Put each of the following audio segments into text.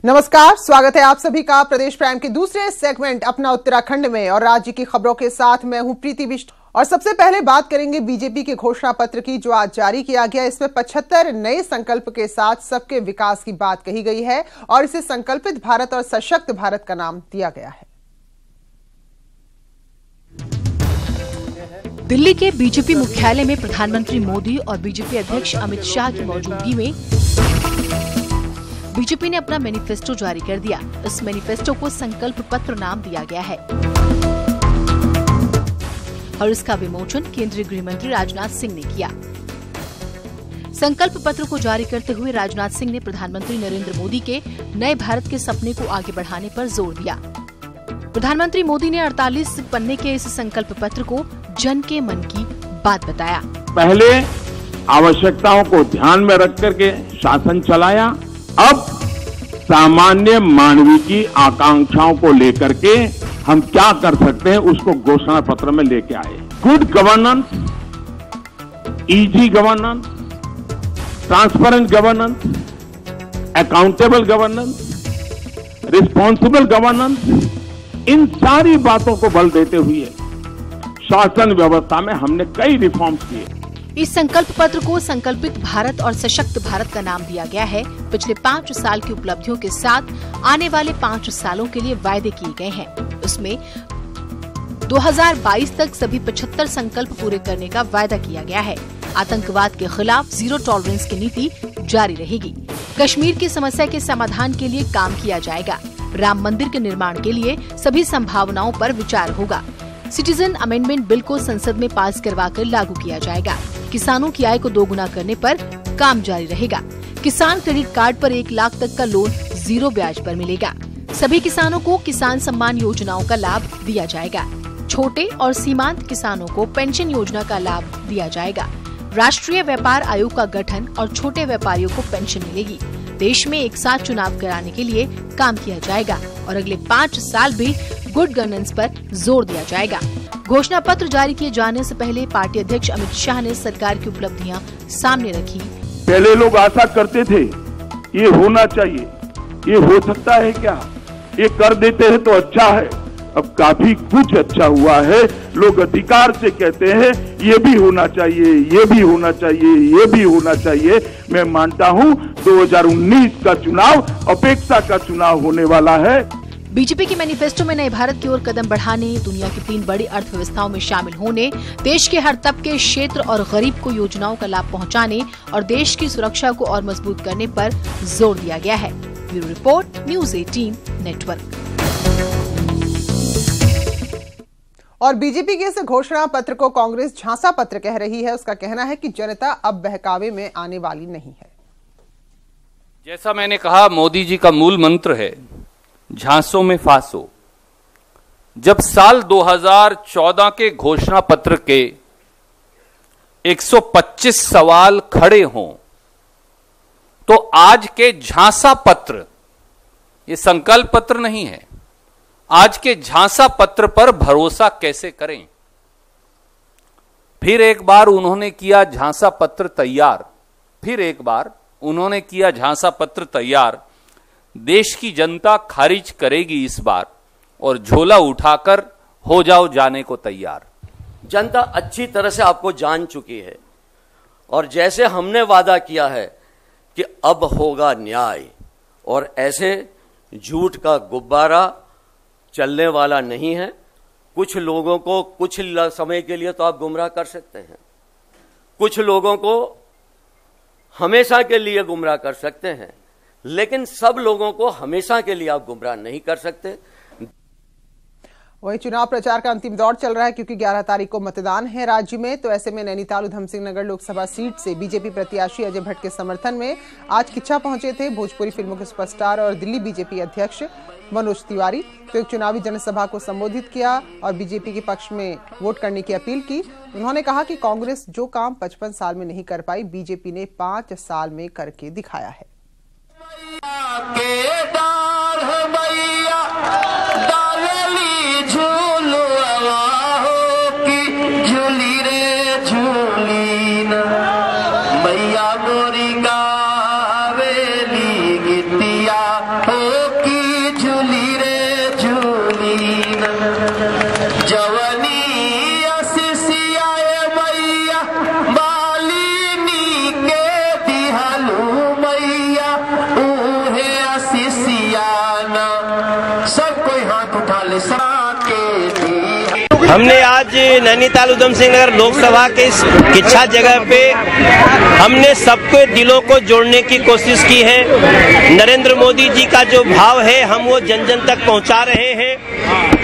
नमस्कार, स्वागत है आप सभी का प्रदेश प्राइम के दूसरे सेगमेंट अपना उत्तराखंड में और राज्य की खबरों के साथ मैं हूं प्रीति बिष्ट। और सबसे पहले बात करेंगे बीजेपी के घोषणा पत्र की जो आज जारी किया गया। इसमें 75 नए संकल्प के साथ सबके विकास की बात कही गई है और इसे संकल्पित भारत और सशक्त भारत का नाम दिया गया है। दिल्ली के बीजेपी मुख्यालय में प्रधानमंत्री मोदी और बीजेपी अध्यक्ष अमित शाह की मौजूदगी में बीजेपी ने अपना मैनिफेस्टो जारी कर दिया। इस मैनिफेस्टो को संकल्प पत्र नाम दिया गया है और इसका विमोचन केंद्रीय गृह मंत्री राजनाथ सिंह ने किया। संकल्प पत्र को जारी करते हुए राजनाथ सिंह ने प्रधानमंत्री नरेंद्र मोदी के नए भारत के सपने को आगे बढ़ाने पर जोर दिया। प्रधानमंत्री मोदी ने 48 पन्ने के इस संकल्प पत्र को जन के मन की बात बताया। पहले आवश्यकताओं को ध्यान में रख करके शासन चलाया, अब सामान्य मानवी की आकांक्षाओं को लेकर के हम क्या कर सकते हैं उसको घोषणा पत्र में लेके आए। Good governance, easy governance, transparent governance, accountable governance, responsible governance, इन सारी बातों को बल देते हुए शासन व्यवस्था में हमने कई रिफॉर्म्स किए। इस संकल्प पत्र को संकल्पित भारत और सशक्त भारत का नाम दिया गया है। पिछले 5 साल की उपलब्धियों के साथ आने वाले 5 सालों के लिए वायदे किए गए हैं। उसमें 2022 तक सभी 75 संकल्प पूरे करने का वायदा किया गया है। आतंकवाद के खिलाफ जीरो टॉलरेंस की नीति जारी रहेगी। कश्मीर की समस्या के समाधान के लिए काम किया जाएगा। राम मंदिर के निर्माण के लिए सभी संभावनाओं पर विचार होगा। सिटीजन अमेंडमेंट बिल को संसद में पास करवाकर लागू किया जाएगा। किसानों की आय को दोगुना करने पर काम जारी रहेगा। किसान क्रेडिट कार्ड पर 1 लाख तक का लोन 0 ब्याज पर मिलेगा। सभी किसानों को किसान सम्मान योजनाओं का लाभ दिया जाएगा। छोटे और सीमांत किसानों को पेंशन योजना का लाभ दिया जाएगा। राष्ट्रीय व्यापार आयोग का गठन और छोटे व्यापारियों को पेंशन मिलेगी। देश में एक साथ चुनाव कराने के लिए काम किया जाएगा और अगले 5 साल भी गुड गवर्नेंस पर जोर दिया जाएगा। घोषणा पत्र जारी किए जाने से पहले पार्टी अध्यक्ष अमित शाह ने सरकार की उपलब्धियां सामने रखी। पहले लोग आशा करते थे ये होना चाहिए, ये हो सकता है क्या, ये कर देते हैं तो अच्छा है। अब काफी कुछ अच्छा हुआ है। लोग अधिकार से कहते हैं ये भी होना चाहिए, ये भी होना चाहिए, ये भी होना चाहिए। मैं मानता हूँ 2019 का चुनाव अपेक्षा का चुनाव होने वाला है। बीजेपी के मैनिफेस्टो में नए भारत की ओर कदम बढ़ाने, दुनिया की 3 बड़ी अर्थव्यवस्थाओं में शामिल होने, देश के हर तबके, क्षेत्र और गरीब को योजनाओं का लाभ पहुंचाने और देश की सुरक्षा को और मजबूत करने पर जोर दिया गया है। Bureau report, news 18 network. और बीजेपी के इस घोषणा पत्र को कांग्रेस झांसा पत्र कह रही है। उसका कहना है कि जनता अब बहकावे में आने वाली नहीं है। जैसा मैंने कहा, मोदी जी का मूल मंत्र है झांसों में फांसो। जब साल 2014 के घोषणा पत्र के 125 सवाल खड़े हों तो आज के झांसा पत्र, ये संकल्प पत्र नहीं है, आज के झांसा पत्र पर भरोसा कैसे करें। फिर एक बार उन्होंने किया झांसा पत्र तैयार, फिर एक बार उन्होंने किया झांसा पत्र तैयार। देश की जनता खारिज करेगी इस बार और झोला उठाकर हो जाओ जाने को तैयार। जनता अच्छी तरह से आपको जान चुकी है और जैसे हमने वादा किया है कि अब होगा न्याय और ऐसे झूठ का गुब्बारा चलने वाला नहीं है। कुछ लोगों को कुछ समय के लिए तो आप गुमराह कर सकते हैं, कुछ लोगों को हमेशा के लिए गुमराह कर सकते हैं, लेकिन सब लोगों को हमेशा के लिए आप गुमराह नहीं कर सकते। वही चुनाव प्रचार का अंतिम दौर चल रहा है क्योंकि 11 तारीख को मतदान है राज्य में। तो ऐसे में नैनीताल उधम सिंह नगर लोकसभा सीट से बीजेपी प्रत्याशी अजय भट्ट के समर्थन में आज किच्छा पहुंचे थे भोजपुरी फिल्मों के सुपरस्टार और दिल्ली बीजेपी अध्यक्ष मनोज तिवारी। तो एक चुनावी जनसभा को संबोधित किया और बीजेपी के पक्ष में वोट करने की अपील की। उन्होंने कहा कि कांग्रेस जो काम 55 साल में नहीं कर पाई, बीजेपी ने 5 साल में करके दिखाया है। मैया गोरी गावेली गितिया हो हमने आज नैनीताल उधम सिंह नगर लोकसभा के इस किच्छा जगह पे हमने सबके दिलों को जोड़ने की कोशिश की है। नरेंद्र मोदी जी का जो भाव है हम वो जन जन तक पहुंचा रहे हैं।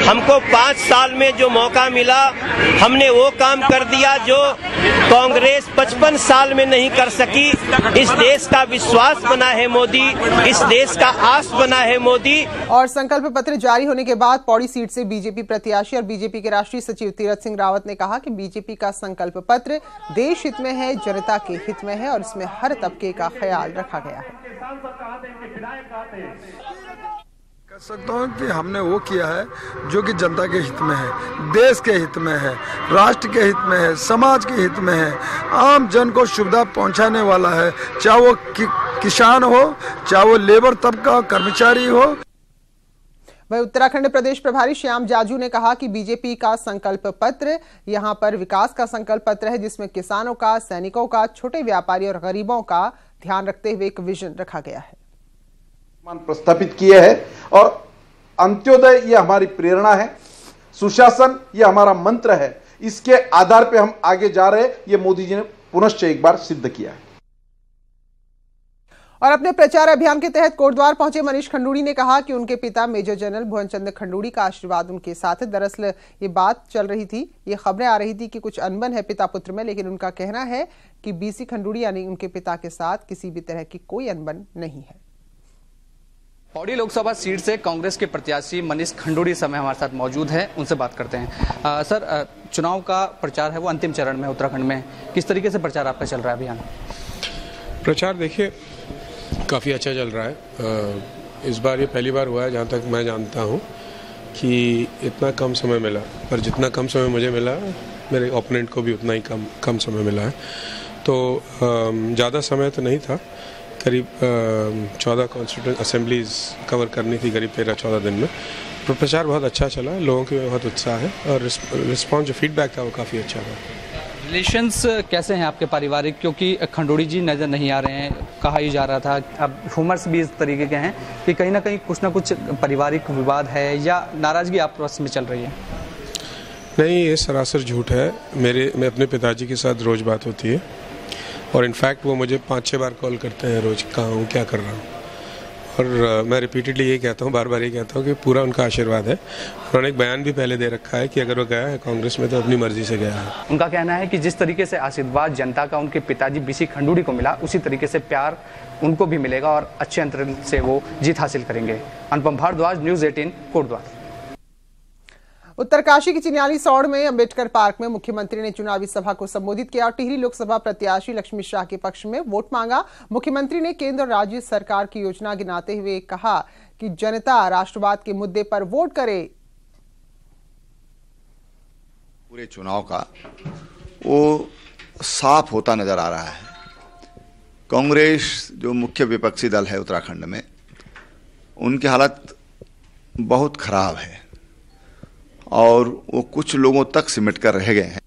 हमको 5 साल में जो मौका मिला हमने वो काम कर दिया जो कांग्रेस 55 साल में नहीं कर सकी। इस देश का विश्वास बना है मोदी, इस देश का आस बना है मोदी। और संकल्प पत्र जारी होने के बाद पौड़ी सीट से बीजेपी प्रत्याशी और बीजेपी के राष्ट्रीय सचिव तीरथ सिंह रावत ने कहा कि बीजेपी का संकल्प पत्र देश हित में है, जनता के हित में है और इसमें हर तबके का ख्याल रखा गया है। कह सकता हूँ कि हमने वो किया है जो कि जनता के हित में है, देश के हित में है, राष्ट्र के हित में है, समाज के हित में है, आम जन को सुविधा पहुंचाने वाला है, चाहे वो किसान हो, चाहे वो लेबर तबका कर्मचारी हो। वहीं उत्तराखंड प्रदेश प्रभारी श्याम जाजू ने कहा कि बीजेपी का संकल्प पत्र यहां पर विकास का संकल्प पत्र है, जिसमें किसानों का, सैनिकों का, छोटे व्यापारी और गरीबों का ध्यान रखते हुए एक विजन रखा गया है। प्रस्तावित किए हैं और अंत्योदय ये हमारी प्रेरणा है, सुशासन ये हमारा मंत्र है। इसके आधार पे हम आगे जा रहे हैं। ये मोदी जी ने पुनश्च एक बार सिद्ध किया है। और अपने प्रचार अभियान के तहत कोटद्वार पहुंचे मनीष खंडूड़ी ने कहा कि उनके पिता मेजर जनरल भुवन चंद्र खंडूड़ी का आशीर्वाद उनके साथ है। दरअसल ये बात चल रही थी, ये खबरें आ रही थी कि कुछ अनबन है पिता पुत्र में, लेकिन उनका कहना है कि बीसी खंडूड़ी यानी उनके पिता के साथ किसी भी तरह की कोई अनबन नहीं है। पौड़ी लोकसभा सीट से कांग्रेस के प्रत्याशी मनीष खंडूड़ी समय हमारे साथ मौजूद हैं, उनसे बात करते हैं। सर, चुनाव का प्रचार है वो अंतिम चरण में उत्तराखंड में, किस तरीके से प्रचार आपका चल रहा है अभियान? प्रचार देखिए काफ़ी अच्छा चल रहा है। इस बार ये पहली बार हुआ है जहाँ तक मैं जानता हूँ कि इतना कम समय मिला, पर जितना कम समय मुझे मिला मेरे ओपोनेंट को भी उतना ही कम समय मिला है। तो ज़्यादा समय तो नहीं था, करीब 14 कॉन्स्टिट्यूंट असेंबलीज कवर करनी थी करीब 13-14 दिन में। तो प्रचार बहुत अच्छा चला, लोगों की बहुत उत्साह है और रिस्पॉन्स जो फीडबैक था वो काफ़ी अच्छा था। रिलेशंस कैसे हैं आपके पारिवारिक, क्योंकि खंडूड़ी जी नज़र नहीं आ रहे हैं, कहा ही जा रहा था, अब ह्यूमर्स भी इस तरीके के हैं कि कहीं ना कहीं कुछ ना कुछ पारिवारिक विवाद है या नाराज़गी आपस में चल रही है? नहीं, ये सरासर झूठ है। मैं अपने पिताजी के साथ रोज़ बात होती है और इनफैक्ट वो मुझे 5-6 बार कॉल करते हैं रोज़, कहाँ हूँ, क्या कर रहा हूँ। और मैं रिपीटेडली यही कहता हूँ, बार बार ये कहता हूँ कि पूरा उनका आशीर्वाद है। उन्होंने एक बयान भी पहले दे रखा है कि अगर वो गया है कांग्रेस में तो अपनी मर्जी से गया है। उनका कहना है कि जिस तरीके से आशीर्वाद जनता का उनके पिताजी बीसी खंडूड़ी को मिला, उसी तरीके से प्यार उनको भी मिलेगा और अच्छे अंतर से वो जीत हासिल करेंगे। अनुपम भारद्वाज, न्यूज़ 18, कोटद्वार। उत्तरकाशी की चिन्याली सौड़ में अंबेडकर पार्क में मुख्यमंत्री ने चुनावी सभा को संबोधित किया और टिहरी लोकसभा प्रत्याशी लक्ष्मी शाह के पक्ष में वोट मांगा। मुख्यमंत्री ने केंद्र और राज्य सरकार की योजना गिनाते हुए कहा कि जनता राष्ट्रवाद के मुद्दे पर वोट करे। पूरे चुनाव का वो साफ होता नजर आ रहा है। कांग्रेस जो मुख्य विपक्षी दल है उत्तराखंड में, उनकी हालत बहुत खराब है और वो कुछ लोगों तक सिमट कर रह गए हैं।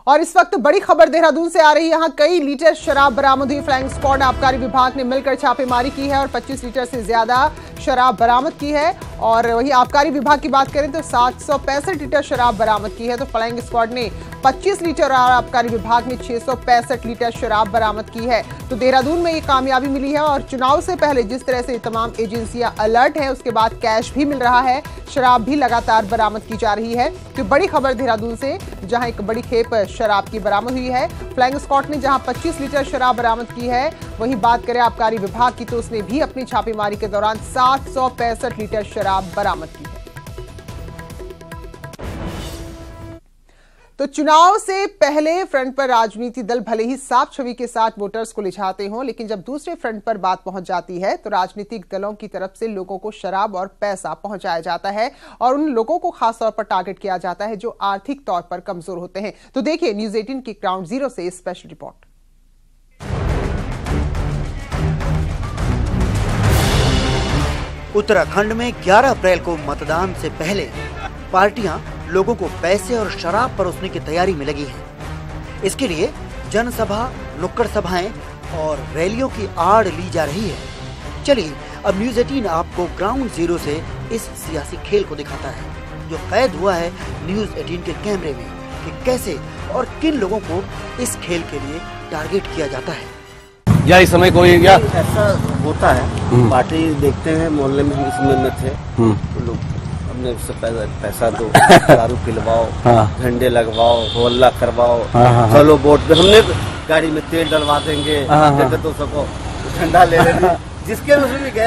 और इस वक्त बड़ी खबर देहरादून से आ रही है। यहाँ कई लीटर शराब बरामद हुई। फ्लाइंग स्क्वाड आबकारी विभाग ने मिलकर छापेमारी की है और 25 लीटर से ज्यादा शराब बरामद की है। और वही आबकारी विभाग की बात करें तो 765 लीटर शराब बरामद की है। तो फ्लाइंग स्क्वाड ने 25 लीटर और आबकारी विभाग ने 665 लीटर शराब बरामद की है। तो देहरादून में ये कामयाबी मिली है और चुनाव से पहले जिस तरह से तमाम एजेंसियां अलर्ट है, उसके बाद कैश भी मिल रहा है, शराब भी लगातार बरामद की जा रही है। तो बड़ी खबर देहरादून से, जहां एक बड़ी खेप शराब की बरामद हुई है। फ्लाइंग स्क्वाड ने जहां 25 लीटर शराब बरामद की है, वहीं बात करें आबकारी विभाग की तो उसने भी अपनी छापेमारी के दौरान 765 लीटर शराब बरामद की है। तो चुनाव से पहले फ्रंट पर राजनीतिक दल भले ही साफ छवि के साथ वोटर्स को रिझाते हों, लेकिन जब दूसरे फ्रंट पर बात पहुंच जाती है तो राजनीतिक दलों की तरफ से लोगों को शराब और पैसा पहुंचाया जाता है और उन लोगों को खास तौर पर टारगेट किया जाता है जो आर्थिक तौर पर कमजोर होते हैं। तो देखिए न्यूज़ 18 की ग्राउंड जीरो से स्पेशल रिपोर्ट। उत्तराखंड में 11 अप्रैल को मतदान से पहले पार्टियां लोगों को पैसे और शराब परोसने की तैयारी में लगी हैं। इसके लिए जनसभा, नुक्कड़ सभाएं और रैलियों की आड़ ली जा रही है। चलिए अब न्यूज़ 18 आपको ग्राउंड जीरो से इस सियासी खेल को दिखाता है, जो कैद हुआ है न्यूज 18 के कैमरे में कि कैसे और किन लोगों को इस खेल के लिए टारगेट किया जाता है। या इस समय कोई या ऐसा होता है, पार्टी देखते हैं, मोहल्ले में हम इसमें थे तो लोग हमने उससे पैसा दो, दारू पिलवाओ, झंडे लगवाओ, होल्ला करवाओ, चलो वोट पे, हमने गाड़ी में तेल डलवा देंगे, 200 को झंडा ले लेंगे, जिसके उसमें भी गए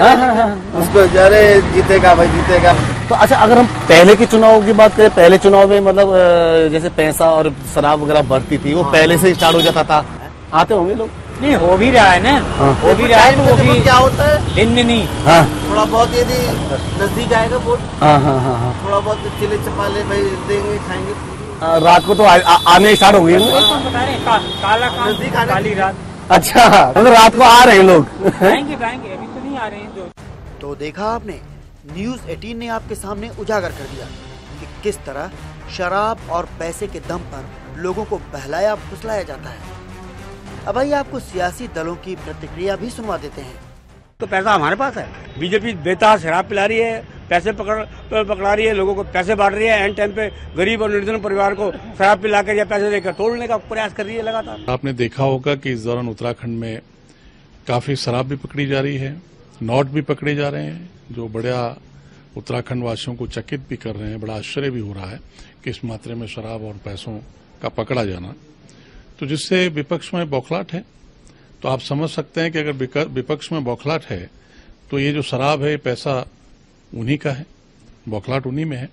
उसको अरे जीतेगा भाई जीतेगा। तो अच्छा, अगर हम पहले के चुनाव की बात करें, पहले चुनाव में मतलब जैसे पैसा और शराब वगैरह बढ़ती थी, वो पहले से स्टार्ट हो जाता था, आते होंगे लोग? नहीं, हो भी रहा है ना, हो भी रहा है, वो भी क्या होता है दिन में नहीं, थोड़ा बहुत यदि नजदीक आएगा वोट, थोड़ा बहुत चिले चपाले भाई देंगे, खाएंगे। रात को तो आने स्टार्ट हो गई, काला नजदीक काली रात। अच्छा, मतलब रात को आ रहे हैं लोग? आएंगे अभी तो नहीं आ रहे हैं जो। तो देखा आपने, न्यूज 18 ने आपके सामने उजागर कर दिया कि किस तरह शराब और पैसे के दम पर लोगों को बहलाया फुसलाया जाता है। अब आइए आपको सियासी दलों की प्रतिक्रिया भी सुनवा देते हैं। तो पैसा हमारे पास है, बीजेपी बेता शराब पिला रही है, पैसे पकड़ा रही है, लोगों को पैसे बांट रही है, एंड टाइम पे गरीब और निर्धन परिवार को शराब पिलाकर या पैसे देकर तोड़ने का प्रयास कर रही है लगातार। आपने देखा होगा कि इस दौरान उत्तराखंड में काफी शराब भी पकड़ी जा रही है, नोट भी पकड़े जा रहे हैं, जो बड़ा उत्तराखंड वासियों को चकित भी कर रहे हैं। बड़ा आश्चर्य भी हो रहा है कि इस मात्रा में शराब और पैसों का पकड़ा जाना, तो जिससे विपक्ष में बौखलाहट है। तो आप समझ सकते हैं कि अगर विपक्ष में बौखलाहट है तो ये जो शराब है, पैसा उन्हीं का है, बौखलाहट उन्हीं में है।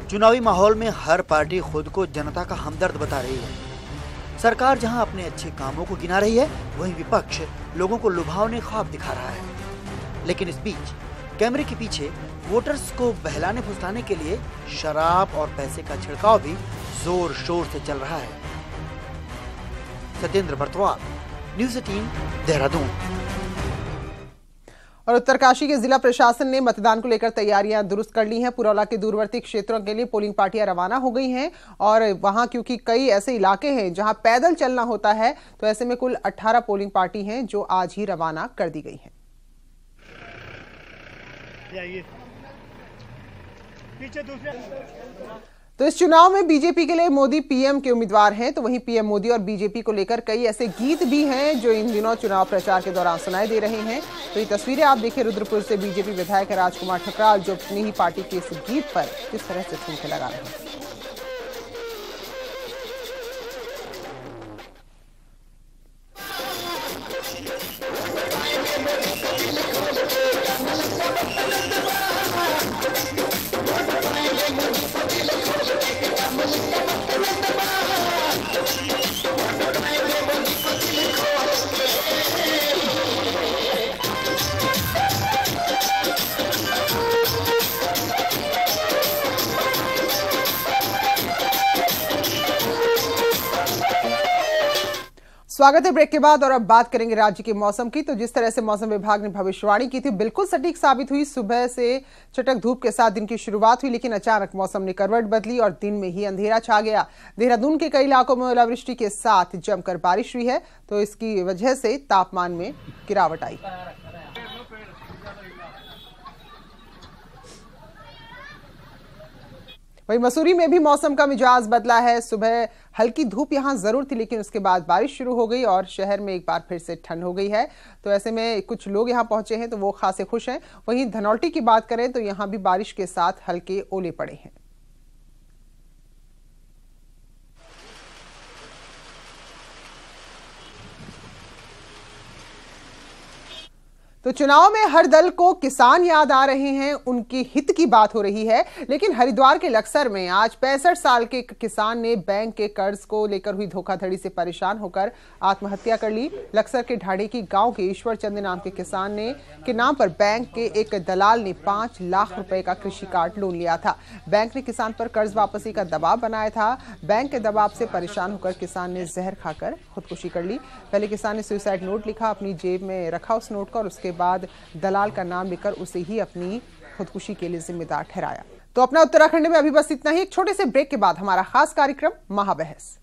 चुनावी माहौल में हर पार्टी खुद को जनता का हमदर्द बता रही है। सरकार जहां अपने अच्छे कामों को गिना रही है, वहीं विपक्ष लोगों को लुभावने ख्वाब दिखा रहा है। लेकिन इस बीच कैमरे के पीछे वोटर्स को बहलाने फुसलाने के लिए शराब और पैसे का छिड़काव भी जोर शोर से चल रहा है। सत्येंद्र बर्तवाल, न्यूज 18, देहरादून। और उत्तरकाशी के जिला प्रशासन ने मतदान को लेकर तैयारियां दुरुस्त कर ली हैं। पुरौला के दूरवर्ती क्षेत्रों के लिए पोलिंग पार्टियां रवाना हो गई हैं और वहां क्योंकि कई ऐसे इलाके हैं जहां पैदल चलना होता है, तो ऐसे में कुल 18 पोलिंग पार्टी हैं जो आज ही रवाना कर दी गई हैं। तो इस चुनाव में बीजेपी के लिए मोदी पीएम के उम्मीदवार हैं, तो वहीं पीएम मोदी और बीजेपी को लेकर कई ऐसे गीत भी हैं जो इन दिनों चुनाव प्रचार के दौरान सुनाई दे रहे हैं। तो ये तस्वीरें आप देखिए रुद्रपुर से बीजेपी विधायक राजकुमार ठकराल जो अपनी ही पार्टी के इस गीत पर किस तरह से ठुमके लगा रहे हैं। स्वागत है ब्रेक के बाद और अब बात करेंगे राज्य के मौसम की। तो जिस तरह से मौसम विभाग ने भविष्यवाणी की थी बिल्कुल सटीक साबित हुई। सुबह से चटक धूप के साथ दिन की शुरुआत हुई, लेकिन अचानक मौसम ने करवट बदली और दिन में ही अंधेरा छा गया। देहरादून के कई इलाकों में ओलावृष्टि के साथ जमकर बारिश हुई है, तो इसकी वजह से तापमान में गिरावट आई। वहीं मसूरी में भी मौसम का मिजाज बदला है। सुबह हल्की धूप यहां जरूर थी, लेकिन उसके बाद बारिश शुरू हो गई और शहर में एक बार फिर से ठंड हो गई है। तो ऐसे में कुछ लोग यहां पहुंचे हैं तो वो खासे खुश हैं। वहीं धनौल्टी की बात करें तो यहां भी बारिश के साथ हल्के ओले पड़े हैं। तो चुनाव में हर दल को किसान याद आ रहे हैं, उनकी हित की बात हो रही है। लेकिन हरिद्वार के लक्सर में आज 65 साल के किसान ने बैंक के कर्ज को लेकर हुई धोखाधड़ी से परेशान होकर आत्महत्या कर ली। लक्सर के ढाड़ी की गांव के ईश्वर चंद नाम के किसान के नाम पर बैंक के एक दलाल ने 5 लाख रुपए का कृषि कार्ड लोन लिया था। बैंक ने किसान पर कर्ज वापसी का दबाव बनाया था। बैंक के दबाव से परेशान होकर किसान ने जहर खाकर खुदकुशी कर ली। पहले किसान ने सुसाइड नोट लिखा, अपनी जेब में रखा उस नोट को और उसके बाद दलाल का नाम लेकर उसे ही अपनी खुदकुशी के लिए जिम्मेदार ठहराया। तो अपना उत्तराखंड में अभी बस इतना ही। एक छोटे से ब्रेक के बाद हमारा खास कार्यक्रम महाबहस।